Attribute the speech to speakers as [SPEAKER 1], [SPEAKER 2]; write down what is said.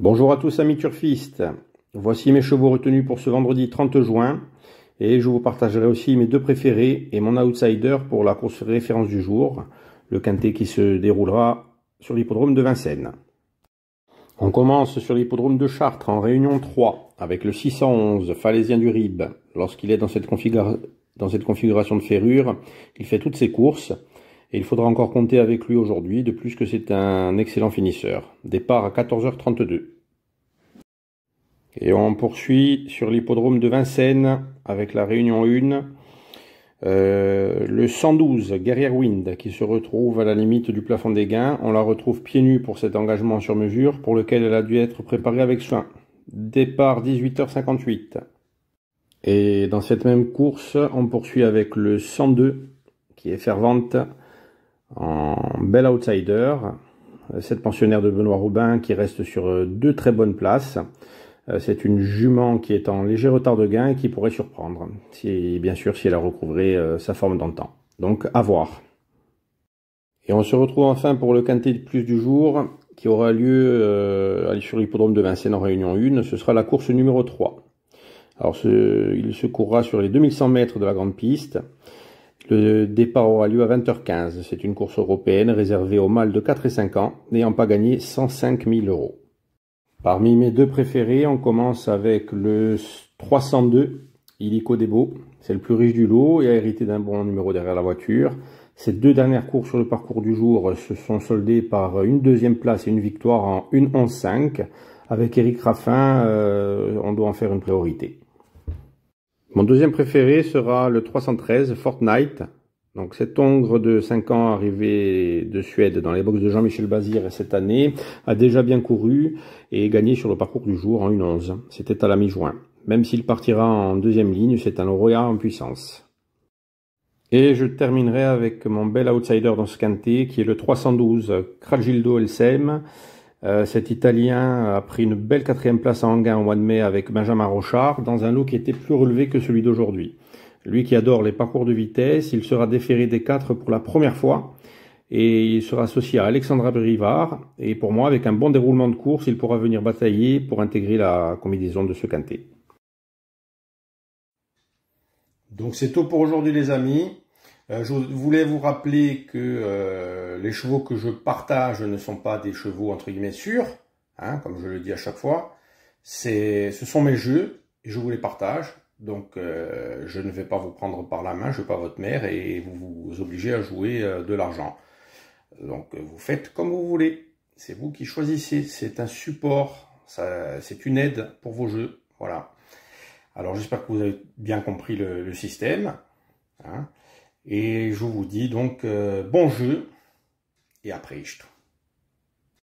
[SPEAKER 1] Bonjour à tous amis turfistes, voici mes chevaux retenus pour ce vendredi 30 juin et je vous partagerai aussi mes deux préférés et mon outsider pour la course référence du jour, le quintet qui se déroulera sur l'hippodrome de Vincennes. On commence sur l'hippodrome de Chartres en réunion 3 avec le 611 Falaisien du Rib. Lorsqu'il est dans cette configuration de ferrure, il fait toutes ses courses. Et il faudra encore compter avec lui aujourd'hui, de plus que c'est un excellent finisseur. Départ à 14h32. Et on poursuit sur l'hippodrome de Vincennes avec la réunion 1. Le 112, Guerrière Wind, qui se retrouve à la limite du plafond des gains. On la retrouve pieds nus pour cet engagement sur mesure, pour lequel elle a dû être préparée avec soin. Départ 18h58. Et dans cette même course, on poursuit avec le 102, qui est fervente, en bel outsider, cette pensionnaire de Benoît Robin qui reste sur deux très bonnes places. C'est une jument qui est en léger retard de gain et qui pourrait surprendre, bien sûr si elle a recouvré sa forme d'antan. Donc à voir. Et on se retrouve enfin pour le quintet de plus du jour qui aura lieu sur l'hippodrome de Vincennes en réunion 1. Ce sera la course numéro 3. Alors il se courra sur les 2100 mètres de la grande piste. Le départ aura lieu à 20h15. C'est une course européenne réservée aux mâles de 4 et 5 ans, n'ayant pas gagné 105 000 €. Parmi mes deux préférés, on commence avec le 302, Illico Debo. C'est le plus riche du lot et a hérité d'un bon numéro derrière la voiture. Ces deux dernières courses sur le parcours du jour se sont soldées par une deuxième place et une victoire en 1-11-5. Avec Eric Raffin, on doit en faire une priorité. Mon deuxième préféré sera le 313, Fortnite. Donc cet hongre de 5 ans arrivé de Suède dans les boxes de Jean-Michel Bazir cette année a déjà bien couru et gagné sur le parcours du jour en 1-11. C'était à la mi-juin. Même s'il partira en deuxième ligne, c'est un lauréat en puissance. Et je terminerai avec mon bel outsider dans ce quintet qui est le 312, Cragildo Elsem. Cet Italien a pris une belle 4e place à Enghien au mois de mai avec Benjamin Rochard dans un lot qui était plus relevé que celui d'aujourd'hui. Lui qui adore les parcours de vitesse, il sera déféré des 4 pour la première fois et il sera associé à Alexandra Brivard. Et pour moi, avec un bon déroulement de course, il pourra venir batailler pour intégrer la combinaison de ce quintet. Donc c'est tout pour aujourd'hui les amis. Je voulais vous rappeler que les chevaux que je partage ne sont pas des chevaux entre guillemets sûrs, hein, comme je le dis à chaque fois. Ce sont mes jeux et je vous les partage. Donc je ne vais pas vous prendre par la main, je ne suis pas votre mère et vous obliger à jouer de l'argent. Donc vous faites comme vous voulez. C'est vous qui choisissez. C'est un support, c'est une aide pour vos jeux. Voilà. Alors j'espère que vous avez bien compris le système. Hein. Et je vous dis donc bon jeu et après.